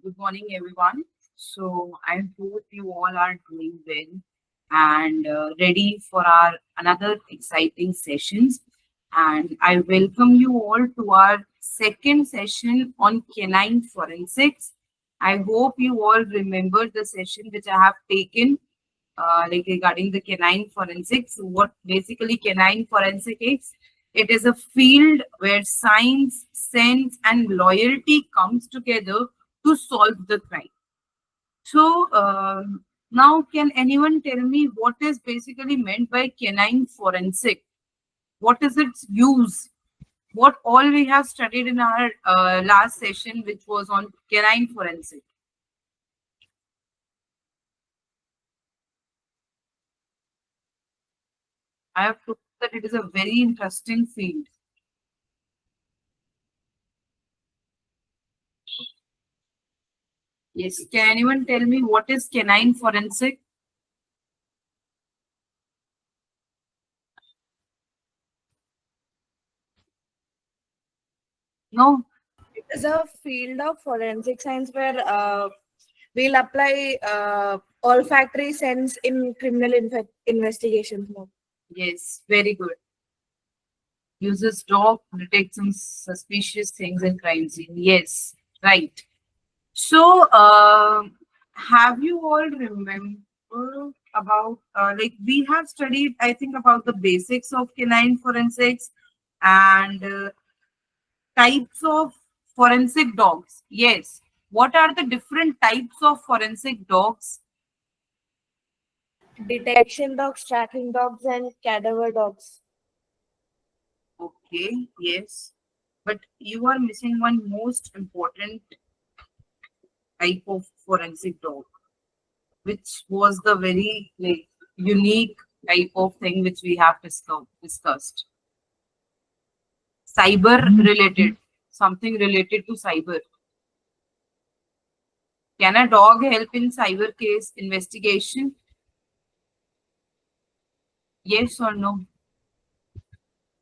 Good morning, everyone. So I hope you all are doing well and ready for our another exciting sessions. And I welcome you all to our second session on canine forensics. I hope you all remember the session which I have taken, like regarding the canine forensics. What basically canine forensic is? It is a field where science, sense, and loyalty comes together to solve the crime. So now, can anyone tell me what is basically meant by canine forensic? What is its use? What all we have studied in our last session, which was on canine forensic. I have put that it is a very interesting field. Yes, can anyone tell me what is canine forensic? No? It is a field of forensic science where we'll apply olfactory sense in criminal investigations. Now. Yes, very good. Uses dog to detect some suspicious things in crime scene. Yes, right. So, have you all remember about like we have studied, I think, about the basics of canine forensics and types of forensic dogs. Yes. What are the different types of forensic dogs? Detection dogs, tracking dogs, and cadaver dogs. Okay, yes. But you are missing one most important type of forensic dog, which was the very like unique type of thing which we have discussed. Cyber related, something related to cyber. Can a dog help in cyber case investigation? Yes or no?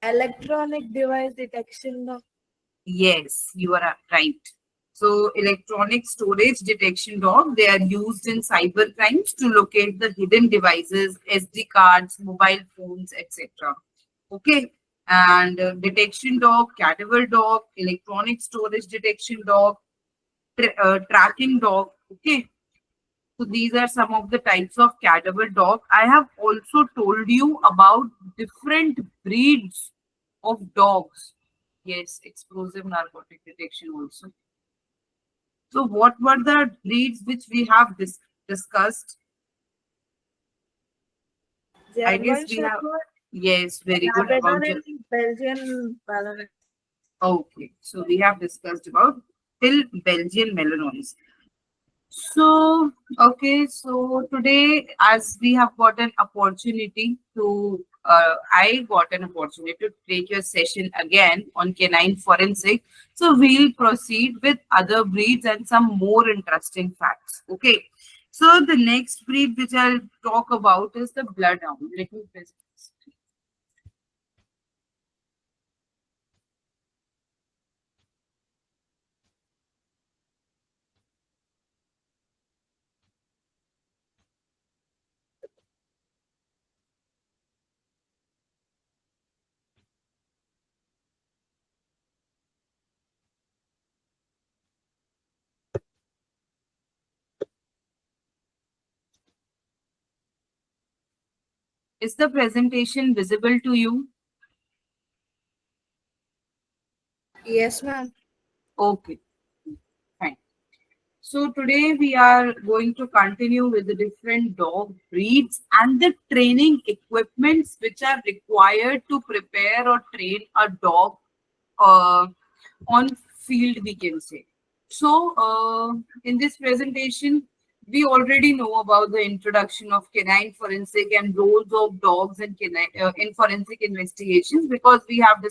Electronic device detection dog. Yes, you are right. So electronic storage detection dog, they are used in cyber crimes to locate the hidden devices, SD cards, mobile phones, etc. Okay. And detection dog, cadaver dog, electronic storage detection dog, tracking dog. Okay. So these are some of the types of cadaver dog. I have also told you about different breeds of dogs. Yes, explosive narcotic detection also. So what were the breeds which we have discussed? I guess German we have, Shepherd, yes, very good Labrador, about and Belgian Malinois. okay. So we have discussed about till Belgian Malinois. So, okay, so today, as we have got an opportunity to, I got an opportunity to take your session again on canine forensic. So, we'll proceed with other breeds and some more interesting facts. Okay, so the next breed which I'll talk about is the bloodhound. Let me press. Is the presentation visible to you? Yes, ma'am. Okay, fine. So today we are going to continue with the different dog breeds and the training equipments which are required to prepare or train a dog uh, on field, we can say. So in this presentation, we already know about the introduction of canine forensic and roles of dogs and canine in forensic investigations because we have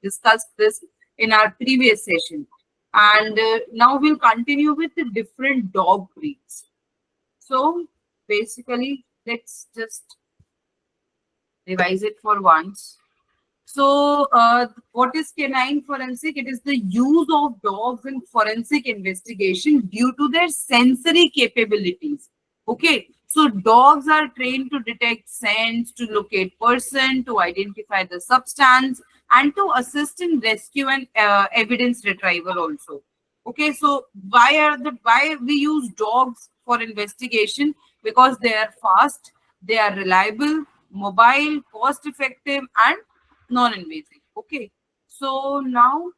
discussed this in our previous session. And now we'll continue with the different dog breeds. So basically, let's just revise it for once. So, what is canine forensic? It is the use of dogs in forensic investigation due to their sensory capabilities. Okay, so dogs are trained to detect scents, to locate person, to identify the substance, and to assist in rescue and evidence retrieval also. Okay, so why we use dogs for investigation? Because they are fast, they are reliable, mobile, cost effective, and non-invasive. Okay, so now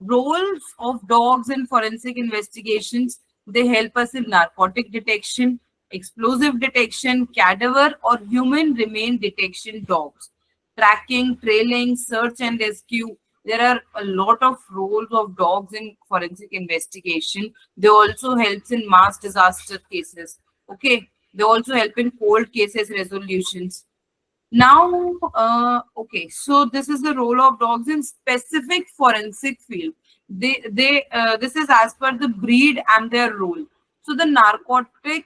roles of dogs in forensic investigations, they help us in narcotic detection, explosive detection, cadaver or human remain detection dogs, tracking, trailing, search and rescue. There are a lot of roles of dogs in forensic investigation. They also helps in mass disaster cases. Okay, they also help in cold cases resolutions. Now, okay, so this is the role of dogs in specific forensic field. This is as per the breed and their role. So the narcotic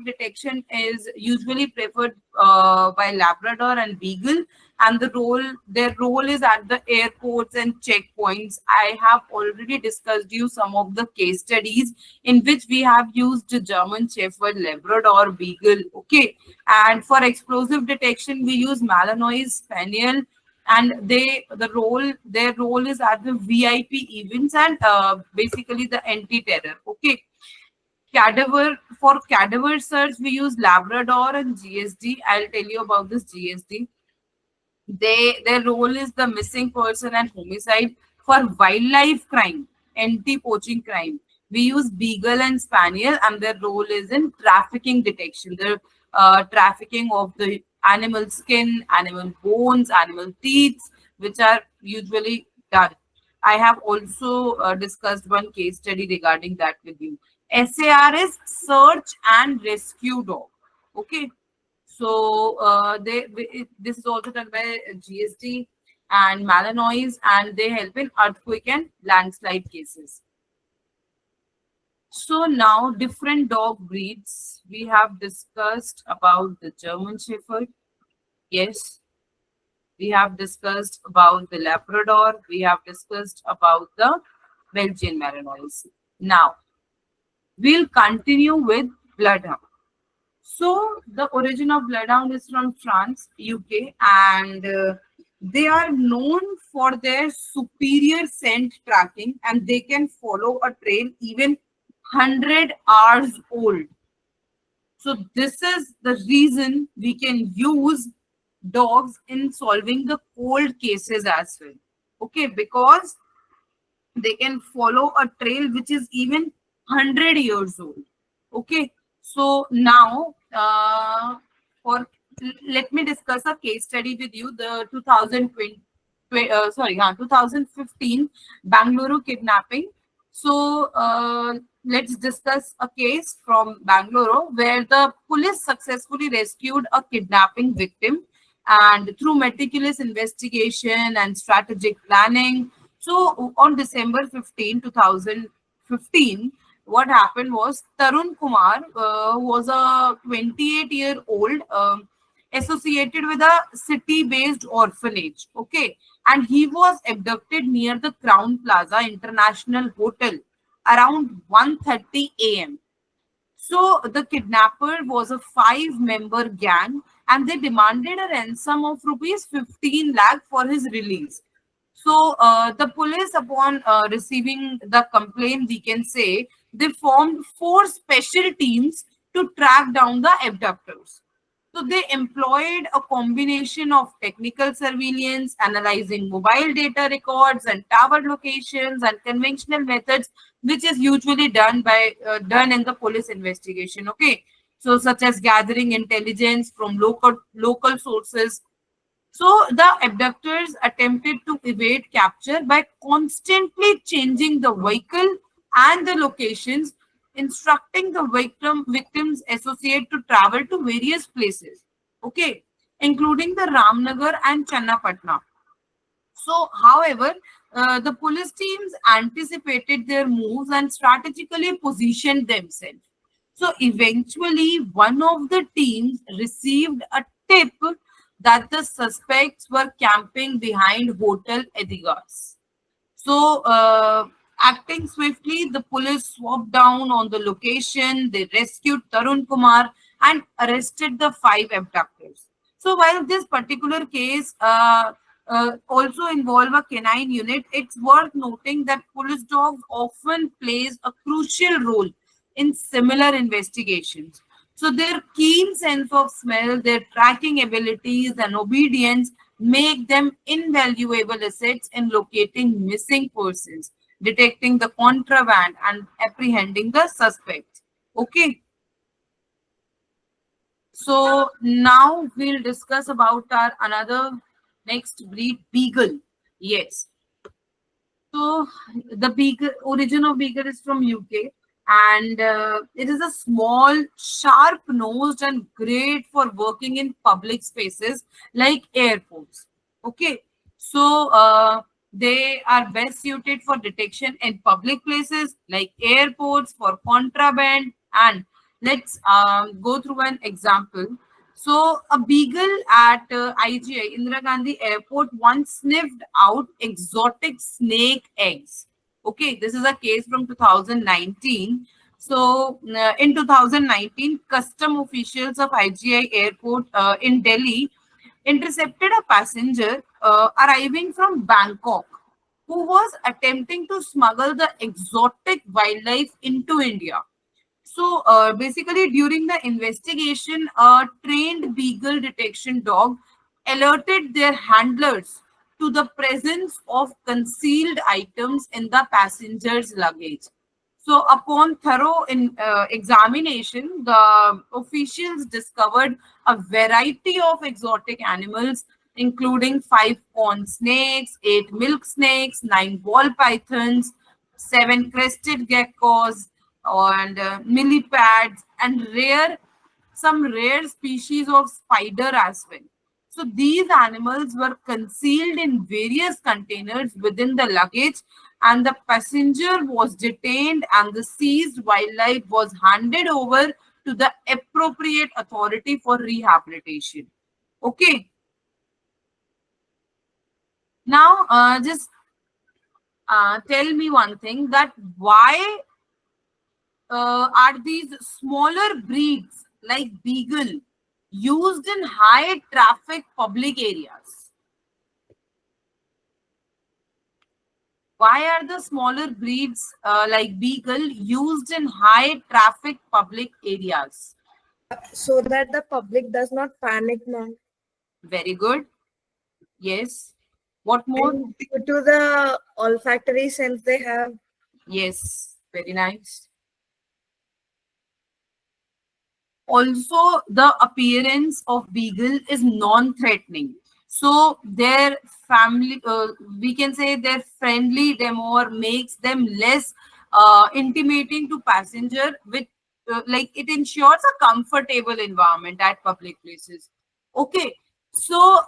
detection is usually preferred by Labrador and Beagle, and their role is at the airports and checkpoints. I have already discussed you some of the case studies in which we have used German Shepherd, Labrador, Beagle. Okay, and for explosive detection we use Malinois Spaniel, and their role is at the VIP events and basically the anti-terror. Okay, cadaver search we use Labrador and GSD. I'll tell you about this GSD. Their role is the missing person and homicide. For wildlife crime, anti-poaching crime, we use Beagle and Spaniel, and their role is in trafficking detection. The trafficking of the animal skin, animal bones, animal teeth, which are usually done. I have also discussed one case study regarding that with you. SAR is search and rescue dog. Okay, so this is also done by GSD and Malinois, and they help in earthquake and landslide cases. So now different dog breeds. We have discussed about the German Shepherd. Yes. We have discussed about the Labrador. We have discussed about the Belgian Malinois. Now we'll continue with Bloodhound. So the origin of Bloodhound is from France, UK, and they are known for their superior scent tracking, and they can follow a trail even 100 hours old. So this is the reason we can use dogs in solving the cold cases as well. Okay, because they can follow a trail which is even 100 years old. Okay, so now for let me discuss a case study with you. The 2015 Bangalore kidnapping. So let's discuss a case from Bangalore where the police successfully rescued a kidnapping victim, and through meticulous investigation and strategic planning. So on December 15, 2015, what happened was Tarun Kumar, who was a 28-year-old associated with a city-based orphanage. Okay, and he was abducted near the Crown Plaza International Hotel around 1:30 a.m. So the kidnapper was a five-member gang, and they demanded a ransom of rupees 15 lakh for his release. So the police, upon receiving the complaint, we can say they formed four special teams to track down the abductors. So they employed a combination of technical surveillance, analyzing mobile data records and tower locations, and conventional methods, which is usually done in the police investigation. Okay, so such as gathering intelligence from local sources. So the abductors attempted to evade capture by constantly changing the vehicle and the locations, instructing the victims associate to travel to various places. Okay, including the Ramnagar and Channapatna. So, however, the police teams anticipated their moves and strategically positioned themselves. So eventually, one of the teams received a tip that the suspects were camping behind Hotel Edigas. So, acting swiftly, the police swooped down on the location. They rescued Tarun Kumar and arrested the five abductors. So, while this particular case also involve a canine unit, it's worth noting that police dogs often plays a crucial role in similar investigations. So, their keen sense of smell, their tracking abilities, and obedience make them invaluable assets in locating missing persons, detecting the contraband, and apprehending the suspects. Okay, so now we'll discuss about our another next breed, beagle. Yes, so the beagle origin of beagle is from UK, and it is a small, sharp-nosed, and great for working in public spaces like airports. Okay, so they are best suited for detection in public places like airports for contraband. And let's go through an example. So, a beagle at IGI, Indira Gandhi Airport, once sniffed out exotic snake eggs. Okay, this is a case from 2019. So, in 2019, custom officials of IGI Airport in Delhi intercepted a passenger arriving from Bangkok who was attempting to smuggle the exotic wildlife into India. So basically, during the investigation, a trained beagle detection dog alerted their handlers to the presence of concealed items in the passenger's luggage. So, upon thorough examination, the officials discovered a variety of exotic animals, including five pond snakes, eight milk snakes, nine ball pythons, seven crested geckos, and millipedes, and some rare species of spider as well. So these animals were concealed in various containers within the luggage, and the passenger was detained, and the seized wildlife was handed over to the appropriate authority for rehabilitation. Okay, now just tell me one thing, that why are these smaller breeds like beagle used in high traffic public areas? Why are the smaller breeds like beagle used in high traffic public areas? So that the public does not panic now. Very good. Yes. What more? And due to the olfactory sense they have. Yes. Very nice. Also, the appearance of beagle is non-threatening. So their family, we can say their friendly demeanor makes them less intimating to passenger, with like it ensures a comfortable environment at public places. Okay, so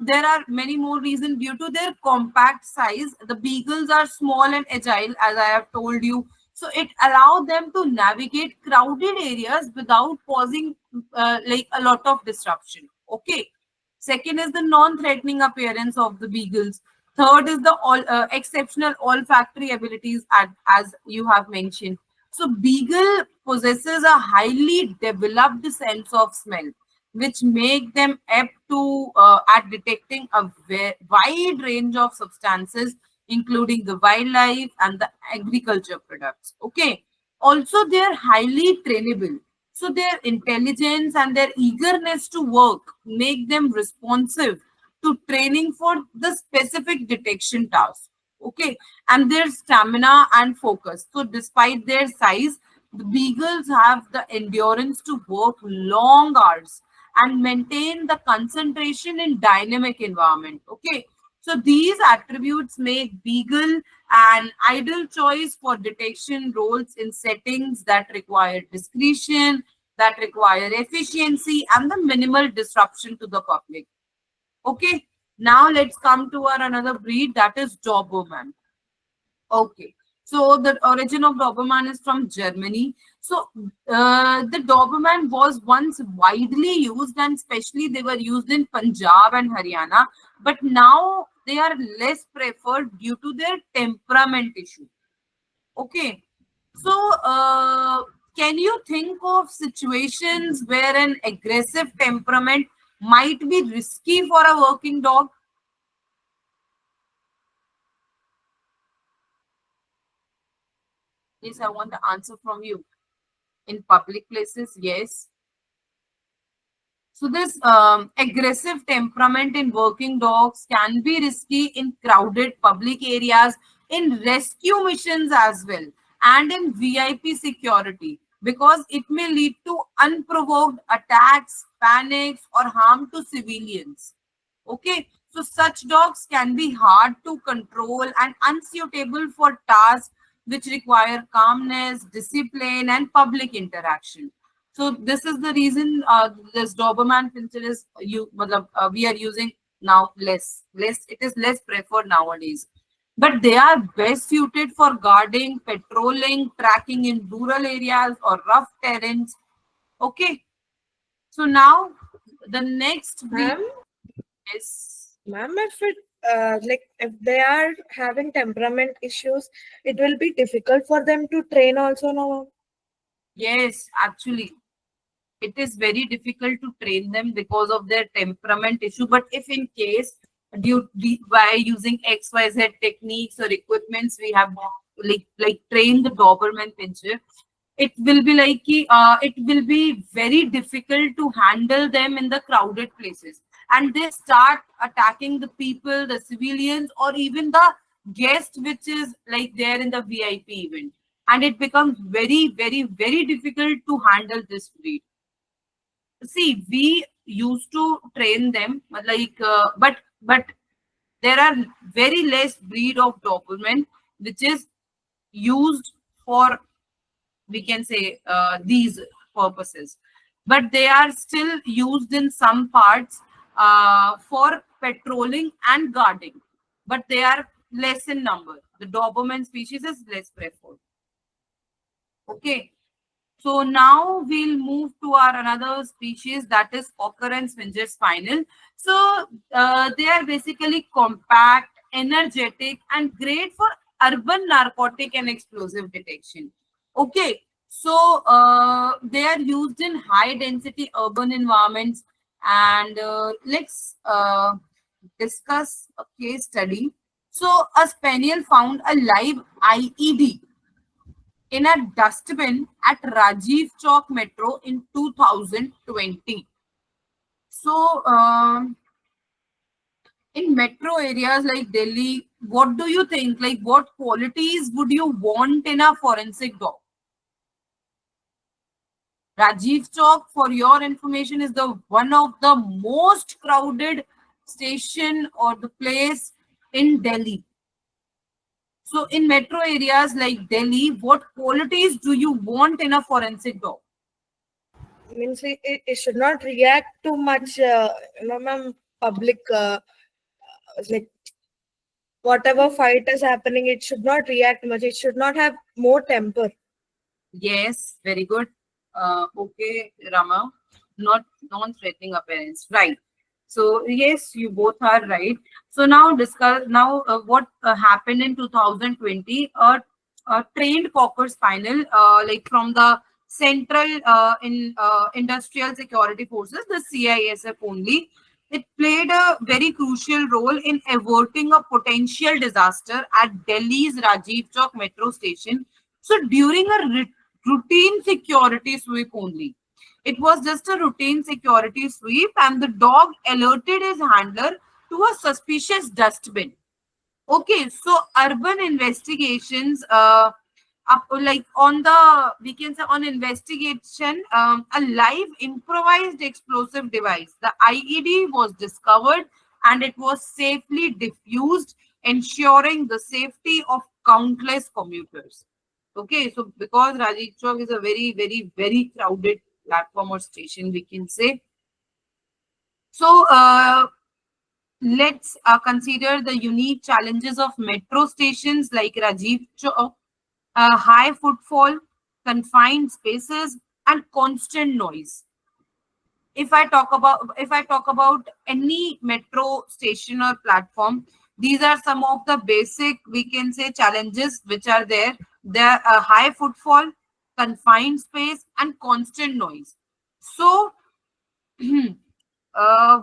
there are many more reasons. Due to their compact size, the beagles are small and agile, as I have told you. So it allows them to navigate crowded areas without causing like a lot of disruption. Okay. Second is the non-threatening appearance of the beagles. Third is the exceptional olfactory abilities, as you have mentioned. So beagle possesses a highly developed sense of smell, which make them apt to at detecting a wide range of substances, including the wildlife and the agriculture products. Okay. Also, they are highly trainable. So their intelligence and their eagerness to work make them responsive to training for the specific detection task. Okay. And their stamina and focus. So despite their size, the beagles have the endurance to work long hours and maintain the concentration in dynamic environment. Okay. So these attributes make beagle an ideal choice for detection roles in settings that require discretion, that require efficiency, and the minimal disruption to the public. Okay. Now let's come to our another breed, that is Doberman. Okay. So the origin of Doberman is from Germany. So the Doberman was once widely used, and especially they were used in Punjab and Haryana. But now they are less preferred due to their temperament issue. Okay. So can you think of situations where an aggressive temperament might be risky for a working dog? Yes, I want the answer from you. In public places, yes. So this aggressive temperament in working dogs can be risky in crowded public areas, in rescue missions as well, and in VIP security, because it may lead to unprovoked attacks, panics, or harm to civilians. Okay, so such dogs can be hard to control and unsuitable for tasks which require calmness, discipline, and public interaction. So this is the reason this Doberman Pinscher is we are using now less. It is less preferred nowadays, but they are best suited for guarding, patrolling, tracking in rural areas or rough terrains. Okay, so now the next breed Ma'am, is ma'am, if it like if they are having temperament issues, it will be difficult for them to train also now. yes, actually it is very difficult to train them because of their temperament issue. But if in case by using XYZ techniques or equipments, we have like train the Doberman Pinscher, it will be it will be very difficult to handle them in the crowded places, and they start attacking the people, the civilians, or even the guest which is like there in the VIP event, and it becomes very difficult to handle this breed. See, we used to train them but there are very less breed of Doberman which is used for, we can say, these purposes, but they are still used in some parts for patrolling and guarding, but they are less in number. The Doberman species is less preferred. Okay, so now we'll move to our another species, that is occurrence Fincher spinal. So they are basically compact, energetic, and great for urban narcotic and explosive detection. Okay, so they are used in high density urban environments, and let's discuss a case study. So a spaniel found a live IED in a dustbin at Rajiv Chowk Metro in 2020. So, in metro areas like Delhi, what do you think? Like, what qualities would you want in a forensic dog? Rajiv Chowk, for your information, is the one of the most crowded station or the place in Delhi. So, in metro areas like Delhi, what qualities do you want in a forensic dog? Means it should not react too much, ma'am, public, like whatever fight is happening, it should not react much. It should not have more temper. Yes, very good. Okay, Rama, not non-threatening appearance, right? So yes, you both are right. So now discuss now what happened in 2020. A trained cocker spaniel, like from the Central Industrial Security Forces, the CISF only. It played a very crucial role in averting a potential disaster at Delhi's Rajiv Chowk metro station. So during a routine security sweep only. It was just a routine security sweep, and the dog alerted his handler to a suspicious dustbin. Okay, so urban investigations, like on the, we can say on investigation, a live improvised explosive device, the IED, was discovered and it was safely diffused, ensuring the safety of countless commuters. Okay, so because Rajiv Chowk is a very crowded platform or station, we can say. So let's consider the unique challenges of metro stations like Rajiv Chowk. high footfall, confined spaces, and constant noise. If I talk about any metro station or platform, these are some of the basic, we can say, challenges which are there. There are a high footfall, confined space, and constant noise. So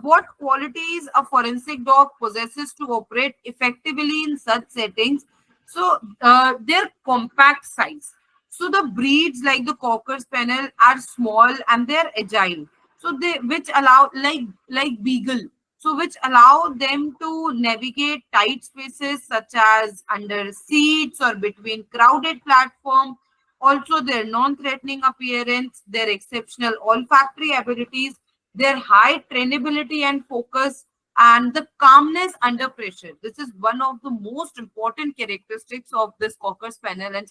what qualities a forensic dog possesses to operate effectively in such settings? So their compact size. So the breeds like the Cocker Spaniel are small and they're agile. So they, which allow, like Beagle, so which allow them to navigate tight spaces such as under seats or between crowded platform. Also, their non-threatening appearance, their exceptional olfactory abilities, their high trainability and focus, and the calmness under pressure. This is one of the most important characteristics of this Cocker Spaniel and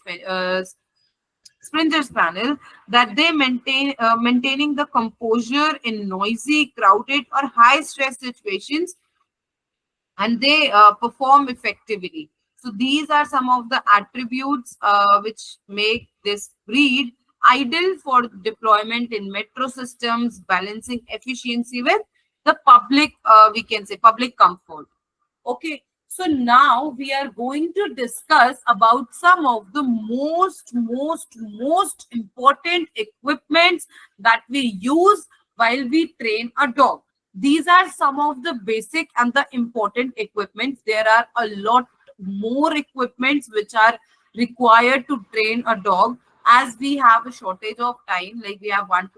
Springer Spaniel, that they maintaining the composure in noisy, crowded, or high stress situations, and they perform effectively. So these are some of the attributes which make this breed ideal for deployment in metro systems, balancing efficiency with the public, we can say, public comfort. Okay, so now we are going to discuss about some of the most important equipments that we use while we train a dog. These are some of the basic and the important equipments. There are a lot more equipments which are required to train a dog, as we have a shortage of time, like we have 1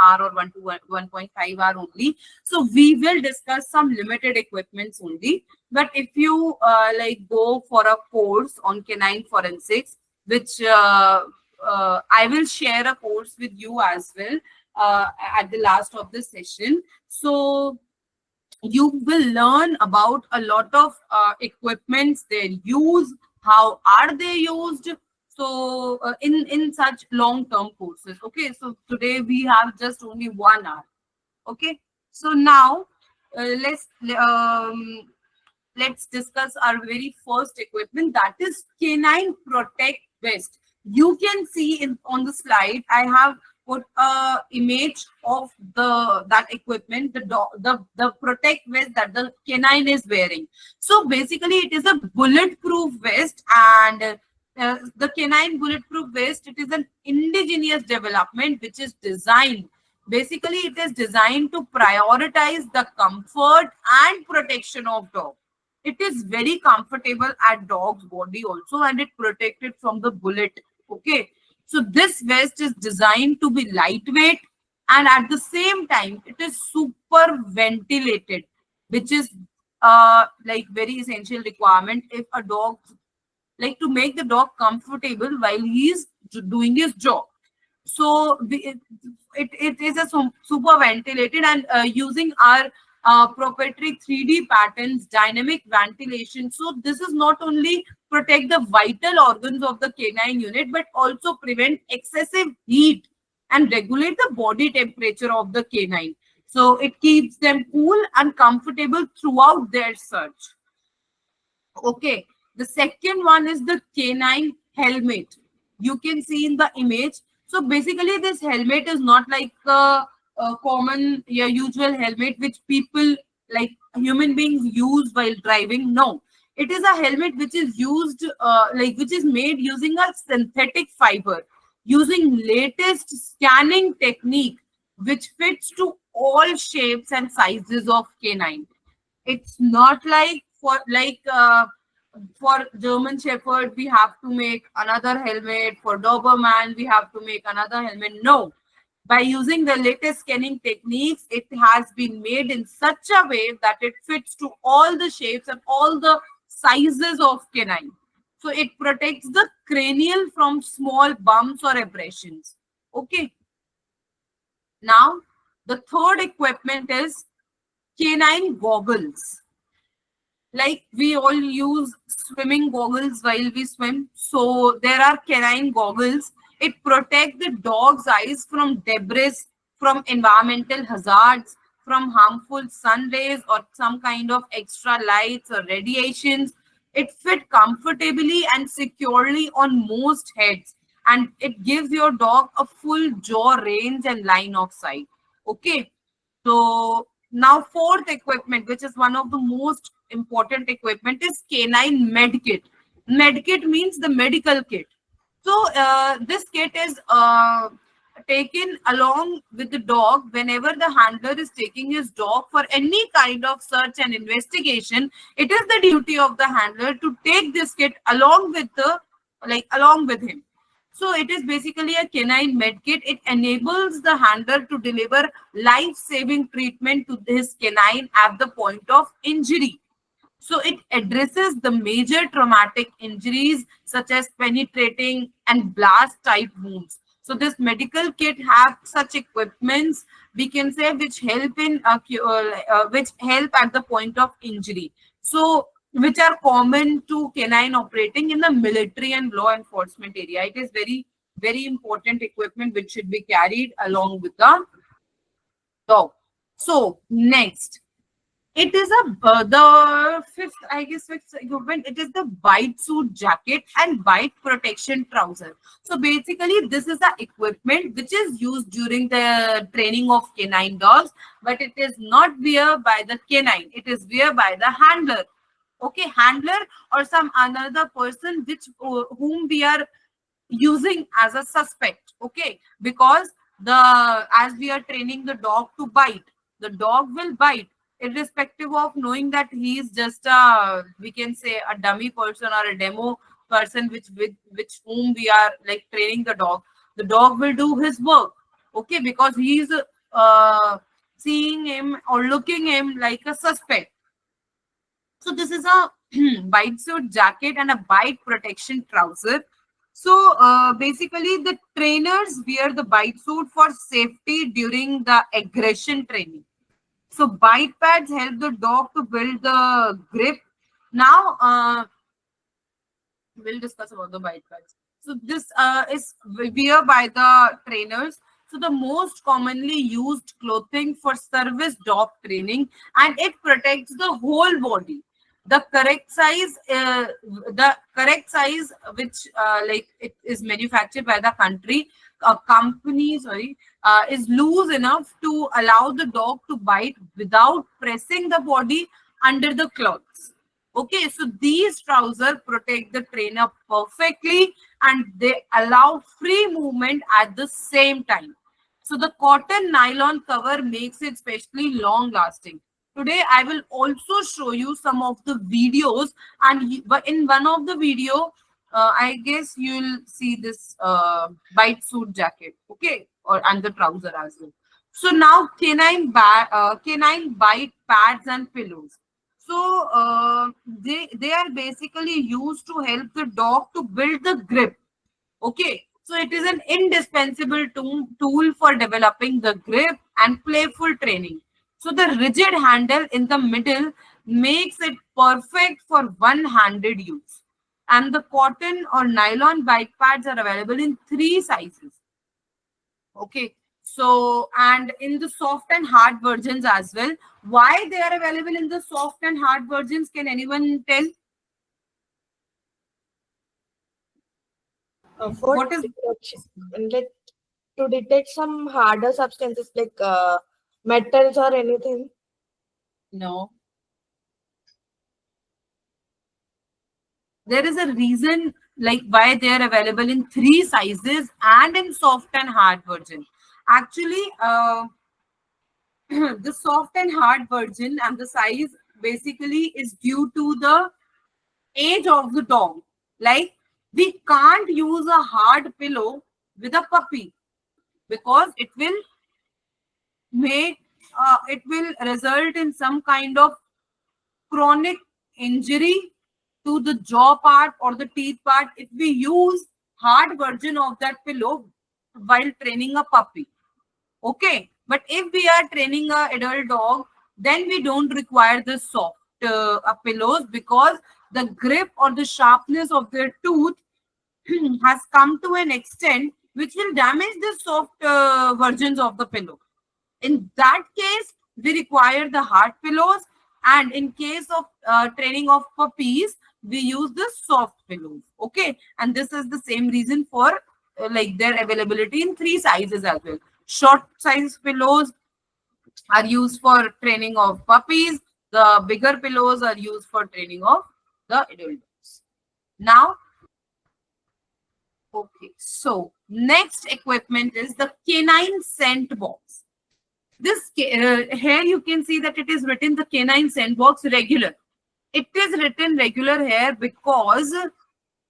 hour or 1 to 1.5 hour only. So we will discuss some limited equipments only. But if you like go for a course on canine forensics, which I will share a course with you as well at the last of the session. So you will learn about a lot of equipments, their use, how are they used. So in such long term courses. Okay, so today we have just only 1 hour. Okay, so now let's let's discuss our very first equipment, that is canine protect vest. You can see in on the slide I have put a image of that equipment, the protect vest that the canine is wearing. So basically it is a bulletproof vest, and the canine bulletproof vest, it is an indigenous development which is designed, basically it is designed to prioritize the comfort and protection of dog. It is very comfortable at dog's body also, and it protected from the bullet. Okay, so this vest is designed to be lightweight, and at the same time it is super ventilated, which is like very essential requirement if a dog, like to make the dog comfortable while he is doing his job. So it is a super ventilated, and using our proprietary 3D patterns, dynamic ventilation. So this is not only protect the vital organs of the canine unit, but also prevent excessive heat and regulate the body temperature of the canine. So it keeps them cool and comfortable throughout their search. Okay, the second one is the canine helmet. You can see in the image. So basically, this helmet is not like a common, yeah, usual helmet which people, like human beings, use while driving. No, it is a helmet which is used, which is made using a synthetic fiber, using latest scanning technique, which fits to all shapes and sizes of canine. It's not like for German Shepherd we have to make another helmet. For Doberman we have to make another helmet. No, by using the latest scanning techniques, it has been made in such a way that it fits to all the shapes and all the sizes of canine. So it protects the cranial from small bumps or abrasions. Okay. Now the third equipment is canine goggles. Like we all use swimming goggles while we swim. So there are canine goggles. It protects the dog's eyes from debris, from environmental hazards, from harmful sun rays or some kind of extra lights or radiations. It fit comfortably and securely on most heads, and it gives your dog a full jaw range and line of sight. Okay, so now fourth equipment, which is one of the most important equipment, is canine med kit. Med kit means the medical kit. So this kit is taken along with the dog whenever the handler is taking his dog for any kind of search and investigation. It is the duty of the handler to take this kit along with the along with him. So it is basically a canine med kit. It enables the handler to deliver life-saving treatment to his canine at the point of injury. So it addresses the major traumatic injuries such as penetrating and blast type wounds. So this medical kit have such equipments, we can say, which help in which help at the point of injury. So which are common to canine operating in the military and law enforcement area. It is very important equipment which should be carried along with the dog. So next, it is the fifth, I guess, fifth equipment. It is the bite suit jacket and bite protection trouser. So basically, this is the equipment which is used during the training of canine dogs, but it is not wear by the canine. It is wear by the handler. Okay, handler or some another person which whom we are using as a suspect. Okay, because the as we are training the dog to bite, the dog will bite irrespective of knowing that he is just a, we can say, a dummy person or a demo person which whom we are like training the dog will do his work. Okay, because he is seeing him or looking him like a suspect. So this is a bite suit jacket and a bite protection trouser. So basically the trainers wear the bite suit for safety during the aggression training. So bite pads help the dog to build the grip. Now we'll discuss about the bite pads. So this is wear by the trainers. So the most commonly used clothing for service dog training, and it protects the whole body. The correct size, which like it is manufactured by the company, sorry, is loose enough to allow the dog to bite without pressing the body under the clothes. Okay, so these trousers protect the trainer perfectly and they allow free movement at the same time. So the cotton nylon cover makes it especially long lasting. Today, I will also show you some of the videos, and but in one of the video, I guess you'll see this bite suit jacket, okay, or and the trouser as well. So now canine bite pads and pillows. So they are basically used to help the dog to build the grip. Okay, so it is an indispensable tool for developing the grip and playful training. So the rigid handle in the middle makes it perfect for one-handed use. And the cotton or nylon bike pads are available in 3 sizes. Okay, so and in the soft and hard versions as well. Why they are available in the soft and hard versions? Can anyone tell? For What is detection, like to detect some harder substances like metals or anything. no? There is a reason like why they are available in 3 sizes and in soft and hard version. Actually, the soft and hard version and the size basically is due to the age of the dog. Like we can't use a hard pillow with a puppy because it will result in some kind of chronic injury to the jaw part or the teeth part if we use hard version of that pillow while training a puppy. Okay, but if we are training a adult dog, then we don't require the soft pillows because the grip or the sharpness of their tooth has come to an extent which will damage the soft versions of the pillow. In that case, we require the hard pillows. And in case of training of puppies, we use the soft pillows. Okay, and this is the same reason for like their availability in three sizes as well. Short size pillows are used for training of puppies. The bigger pillows are used for training of the adult dogs. Now, okay, so next equipment is the canine scent box. Here you can see that it is written the canine scent box regular. It is written regular here because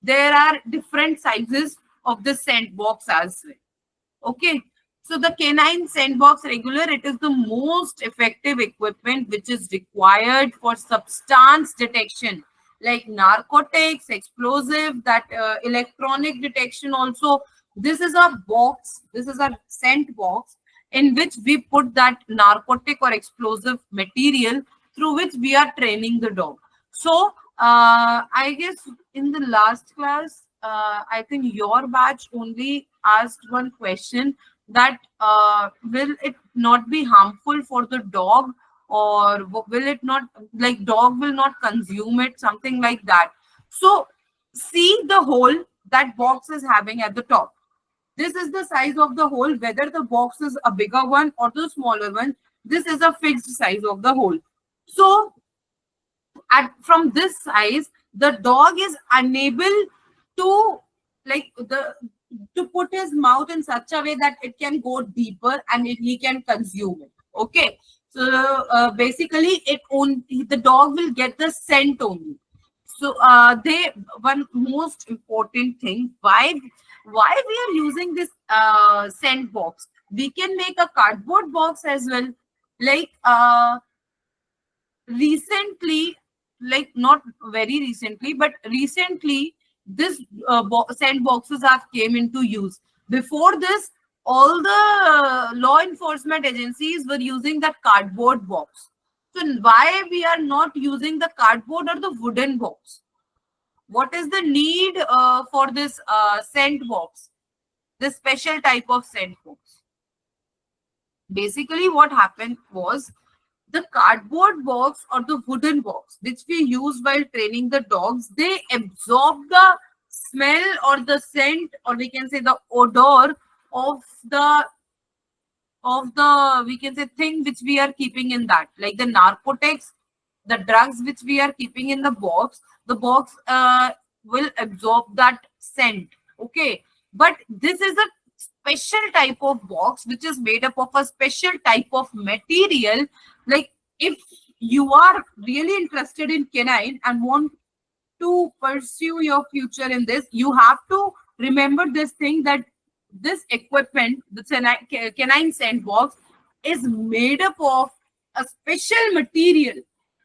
there are different sizes of the scent box as well. Okay, so the canine scent box regular, it is the most effective equipment which is required for substance detection like narcotics, explosive, that electronic detection also. This is a box, this is a scent box in which we put that narcotic or explosive material through which we are training the dog. So I guess in the last class, I think your batch only asked one question that will it not be harmful for the dog, or will it not, like dog will not consume it, something like that. So see the hole that box is having at the top. This is the size of the hole, whether the box is a bigger one or the smaller one. This is a fixed size of the hole. So from this size, the dog is unable to like the to put his mouth in such a way that it can go deeper and he can consume it. Okay, so basically it only the dog will get the scent only. So they one most important thing, why we are using this scent box. We can make a cardboard box as well, like recently, like not very recently, but recently this scent boxes have came into use. Before this, all the law enforcement agencies were using that cardboard box. So why we are not using the cardboard or the wooden box? What is the need for this scent box, this special type of scent box? Basically what happened was, the cardboard box or the wooden box which we use while training the dogs, they absorb the smell or the scent, or we can say the odor of the we can say thing which we are keeping in that, like the narcotics, the drugs which we are keeping in the box will absorb that scent. Okay, but this is a special type of box which is made up of a special type of material. Like if you are really interested in canine and want to pursue your future in this, you have to remember this thing, that this equipment, the canine scent box, is made up of a special material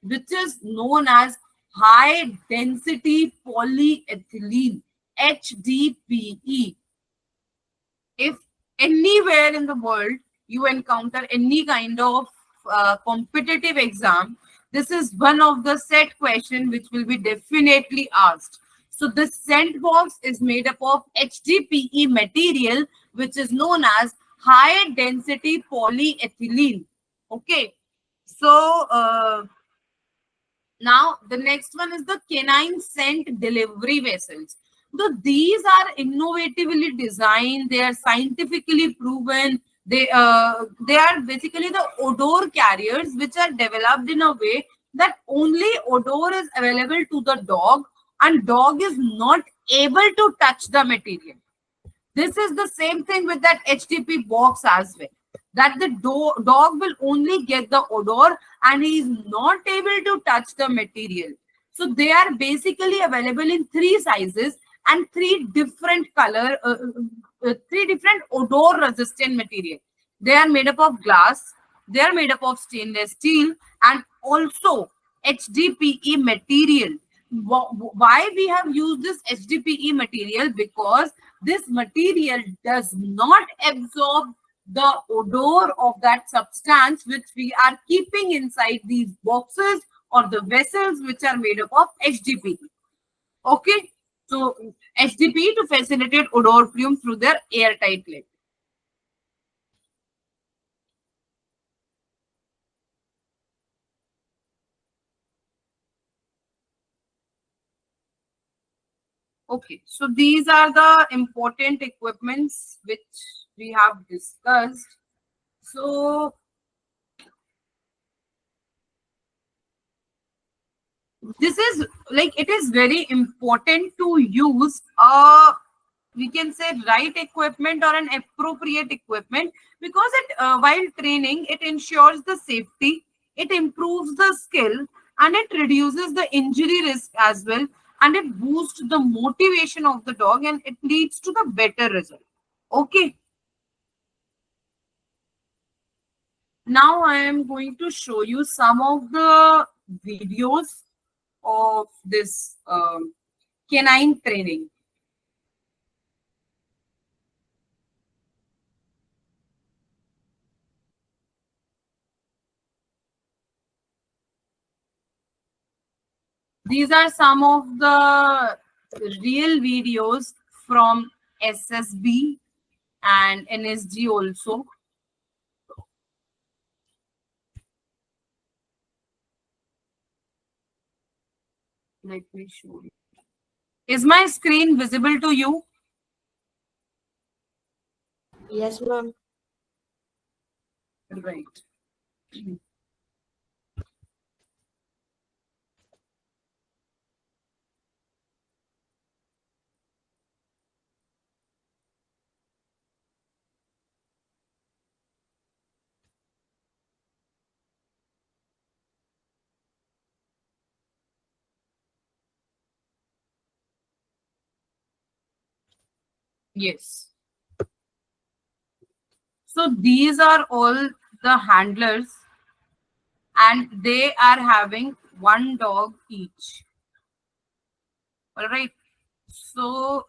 which is known as high density polyethylene, HDPE. If anywhere in the world you encounter any kind of competitive exam, this is one of the set question which will be definitely asked. So this scent box is made up of HDPE material, which is known as high density polyethylene. Okay, so now the next one is the canine scent delivery vessels. So these are innovatively designed, they are scientifically proven. They are basically the odor carriers which are developed in a way that only odor is available to the dog, and dog is not able to touch the material. This is the same thing with that HTP box as well. That the dog will only get the odor and he is not able to touch the material. So they are basically available in three sizes and three different three different odor resistant material. They are made up of glass, they are made up of stainless steel, and also HDPE material. Why we have used this HDPE material? Because this material does not absorb the odor of that substance which we are keeping inside these boxes or the vessels which are made up of HDPE. Okay, so HDPE to facilitate odor plume through their airtight lid. Okay, so these are the important equipments which we have discussed. So this is like, it is very important to use we can say right equipment or an appropriate equipment, because it while training it ensures the safety, it improves the skill, and it reduces the injury risk as well, and it boosts the motivation of the dog, and it leads to the better result. Okay, now I am going to show you some of the videos of this canine training. These are some of the real videos from SSB and NSG also. Let me show you. Is my screen visible to you? Yes, ma'am. Right. Yes. So these are all the handlers, and they are having one dog each. All right. So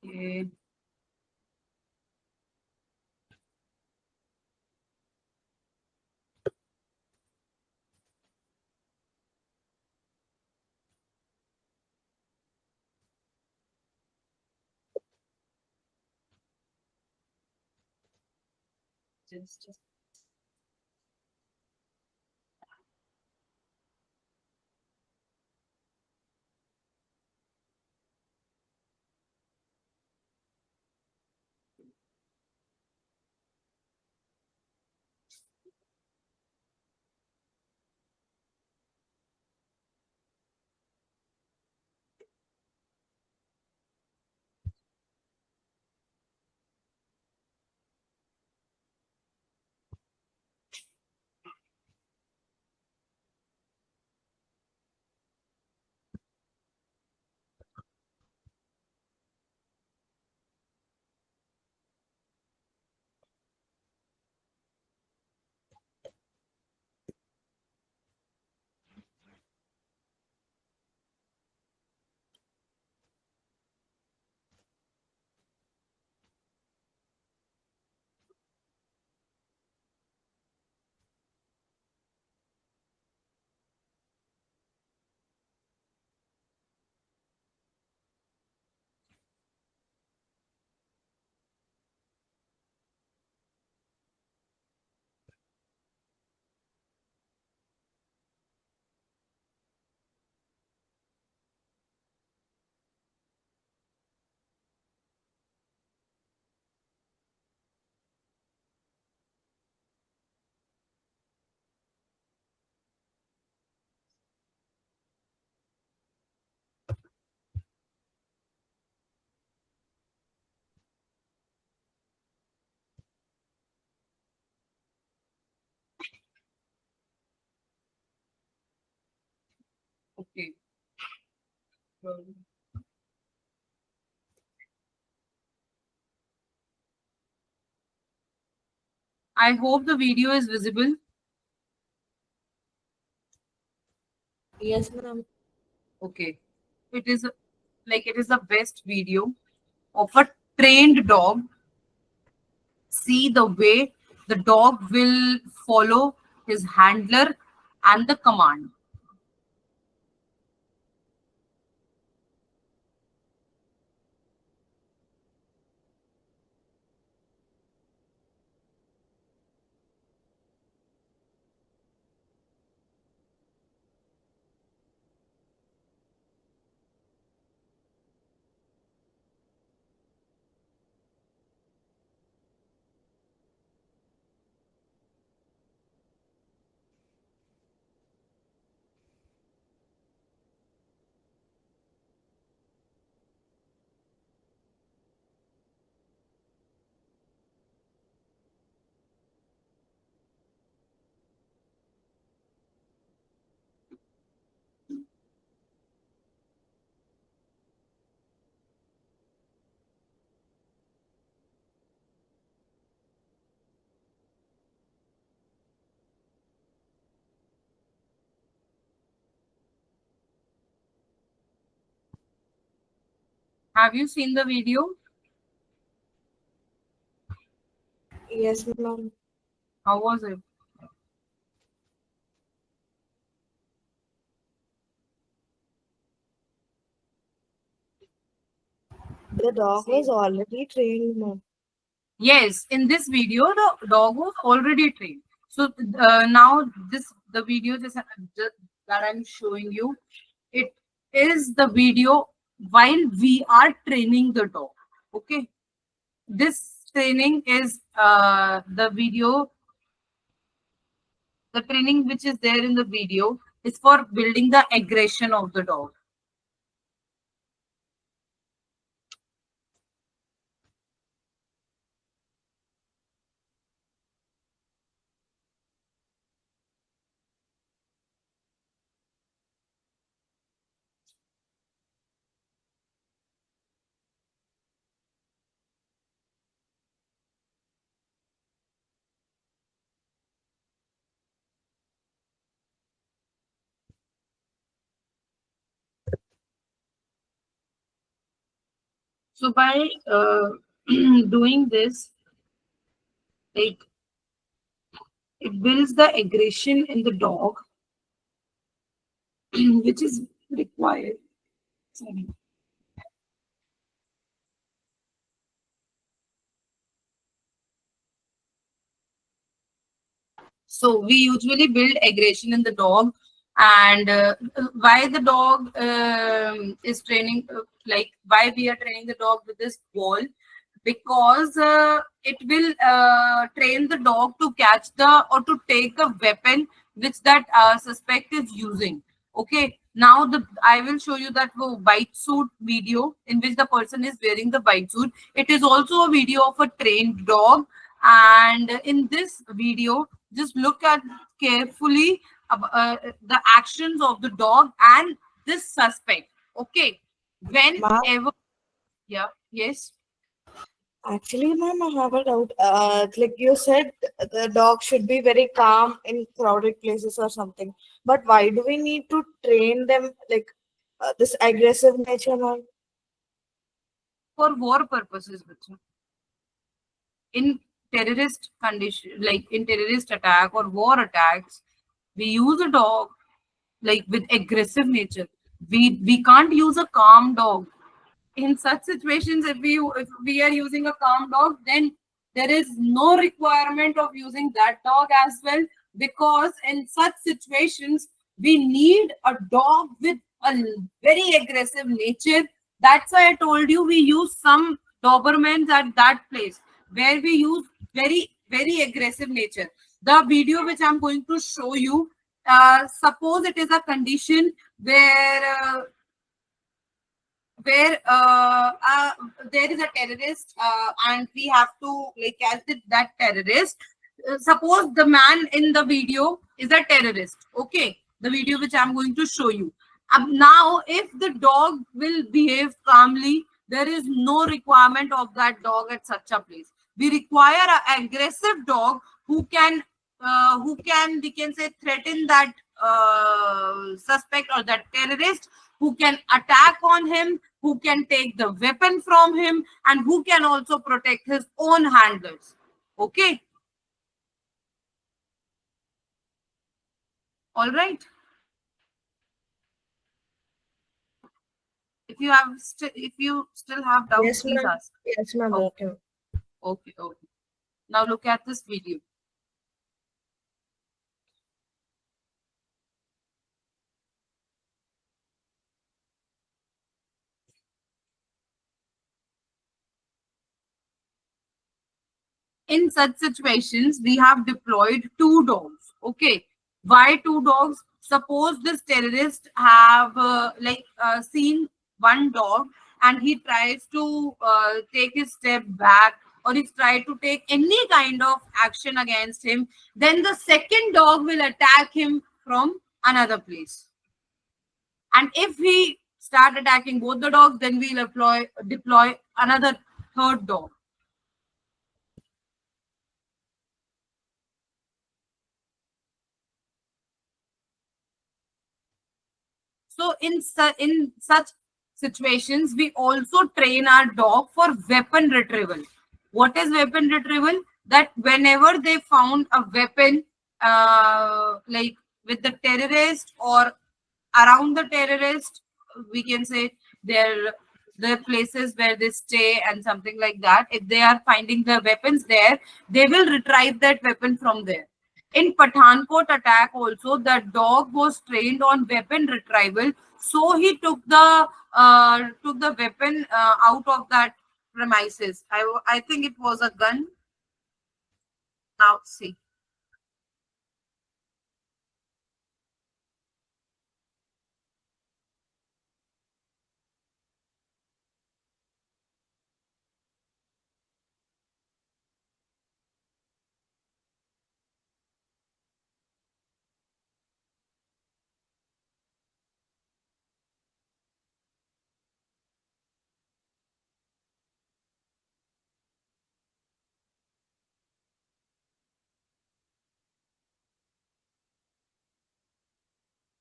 eh, just okay. I hope the video is visible. Yes, ma'am. Okay. It is like, it is the best video of a trained dog. See the way the dog will follow his handler and the command. Have you seen the video? Yes, ma'am. How was it? The dog See. was already trained, ma'am. Yes, in this video, the dog was already trained. So now the video just that I'm showing you, it is the video while we are training the dog. Okay, this training is the video. The training which is there in the video is for building the aggression of the dog. So by doing this, like it builds the aggression in the dog, which is required. Sorry. So we usually build aggression in the dog, and why the dog is training, like why we are training the dog with this ball, because it will train the dog to catch the or to take the weapon which that suspect is using. Okay, now the I will show you that bite suit video in which the person is wearing the bite suit. It is also a video of a trained dog, and in this video just look at carefully the actions of the dog and this suspect. Okay, Ma'am, whenever, yeah, yes. actually, ma'am, I have a doubt. Like you said, the dog should be very calm in crowded places or something. But why do we need to train them like this aggressive nature, ma'am? For war purposes, bacha. In terrorist condition, like in terrorist attack or war attacks, we use a dog like with aggressive nature. We can't use a calm dog. In such situations, if we are using a calm dog, then there is no requirement of using that dog as well, because in such situations we need a dog with a very aggressive nature. That's why I told you we use some dobermans at that place where we use very aggressive nature. The video which I'm going to show you, suppose it is a condition where there is a terrorist, and we have to like catch that terrorist. Suppose the man in the video is a terrorist. Okay, the video which I'm going to show you. Now, if the dog will behave calmly, there is no requirement of that dog at such a place. We require an aggressive dog who can we can say threaten that suspect or that terrorist, who can attack on him, who can take the weapon from him, and who can also protect his own handlers. Okay, all right. If you still have doubts, Yes, please ma'am. ask. Yes, ma'am. Okay, Okay. okay. Now look at this video. In such situations, we have deployed two dogs. Okay, why two dogs? Suppose this terrorist have seen one dog, and he tries to take his step back, or he tries to take any kind of action against him, then the second dog will attack him from another place. And if we start attacking both the dogs, then we'll deploy another third dog. So in such situations, we also train our dog for weapon retrieval. What is weapon retrieval? That whenever they found a weapon, like with the terrorist or around the terrorist, we can say their places where they stay and something like that. If they are finding the weapons there, they will retrieve that weapon from there. In Pathankot attack also, the dog was trained on weapon retrieval, so he took the weapon out of that premises. I think it was a gun. Now see.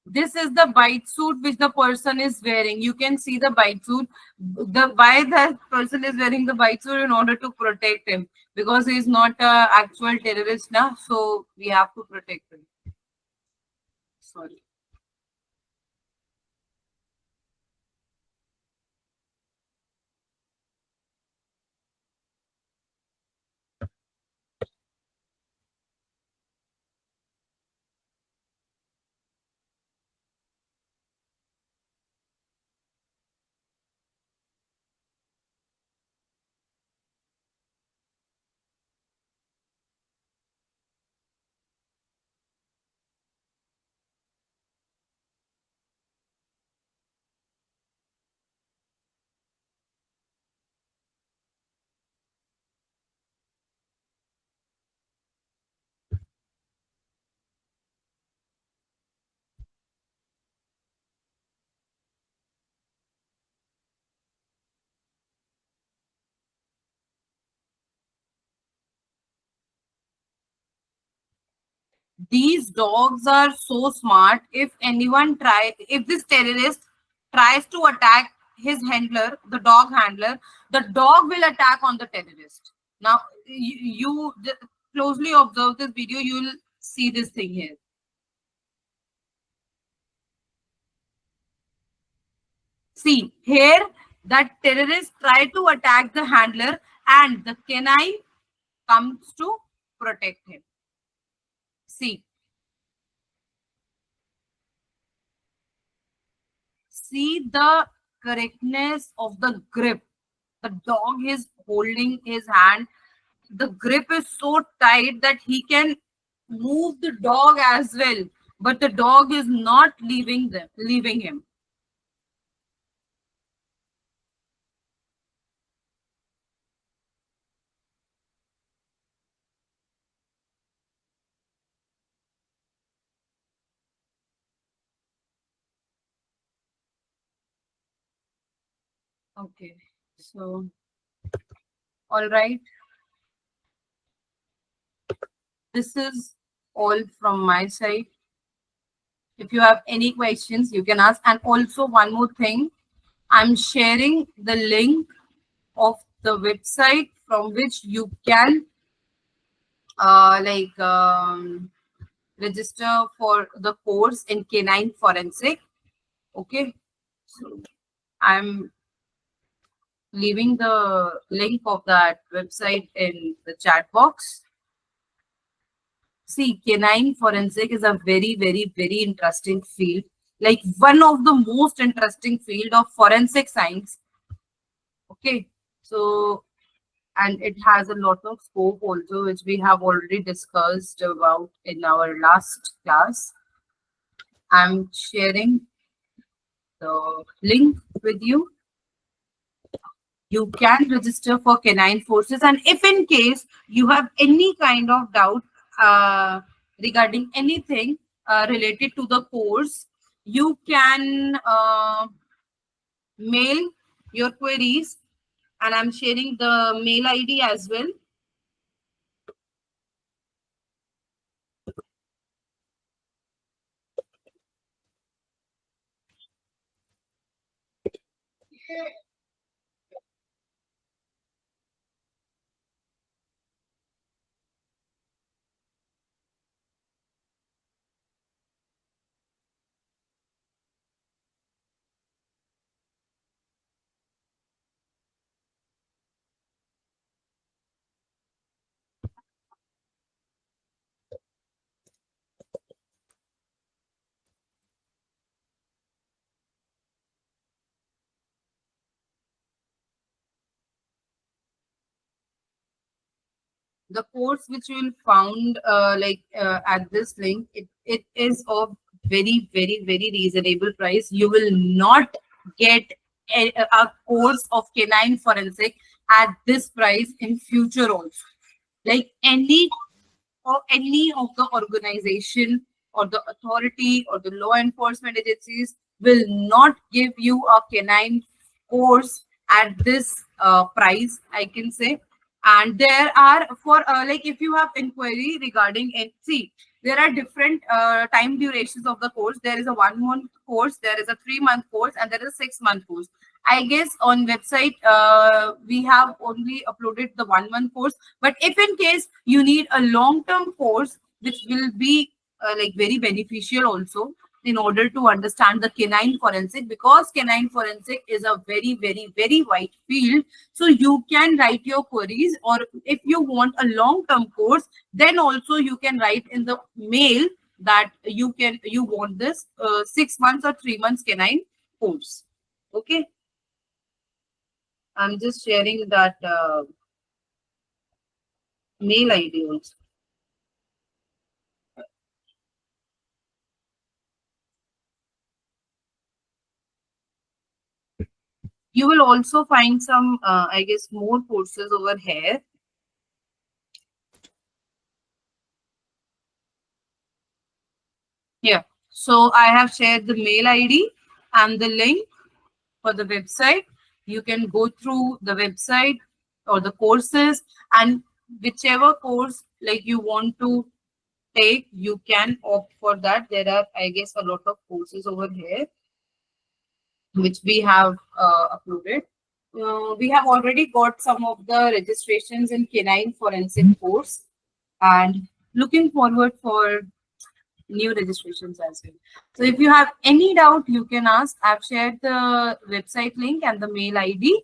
This is the bite suit which the person is wearing. You can see the bite suit. The why that person is wearing the bite suit in order to protect him, because he is not a actual terrorist now. So we have to protect him. Sorry. These dogs are so smart. If this terrorist tries to attack his handler, the dog handler, the dog will attack on the terrorist. Now, you closely observe this video, you will see this thing here. See, here that terrorist try to attack the handler and the canine comes to protect him. See, see the correctness of the grip. The dog is holding his hand. The grip is so tight that he can move the dog as well, but the dog is not leaving him. Okay, so all right, this is all from my side. If you have any questions, you can ask. And also one more thing, I'm sharing the link of the website from which you can register for the course in canine forensic. Okay, so I'm leaving the link of that website in the chat box. See, canine forensic is a very, very, very interesting field, like one of the most interesting field of forensic science. Okay, so and it has a lot of scope also, which we have already discussed about in our last class. I'm sharing the link with you. You can register for canine forces, and if in case you have any kind of doubt regarding anything related to the course, you can mail your queries, and I'm sharing the mail ID as well. The course which you will found at this link, it is of very reasonable price. You will not get a course of canine forensic at this price in future also. Like any of the organization or the authority or the law enforcement agencies will not give you a canine course at this price, I can say. And there are for like if you have inquiry regarding it, see, there are different time durations of the course. There is a 1 month course, there is a 3 month course, and there is a 6 month course. I guess on website we have only uploaded the 1 month course, but if in case you need a long-term course, which will be like very beneficial also in order to understand the canine forensic, because canine forensic is a very wide field. So you can write your queries, or if you want a long-term course, then also you can write in the mail that you want this 6 months or 3 months canine course. Okay. I'm just sharing that mail ID also. You will also find some, I guess, more courses over here. Yeah. So I have shared the mail ID and the link for the website. You can go through the website or the courses, and whichever course like you want to take, you can opt for that. There are, I guess, a lot of courses over here which we have uploaded. We have already got some of the registrations in canine forensic course, and looking forward for new registrations as well. So if you have any doubt, you can ask. I've shared the website link and the mail ID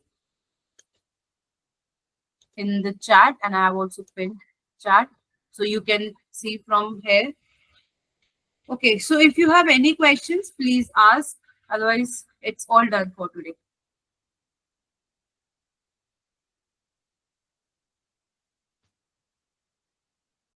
in the chat, and I have also pinned chat, so you can see from here. Okay, so if you have any questions, please ask. Otherwise, it's all done for today.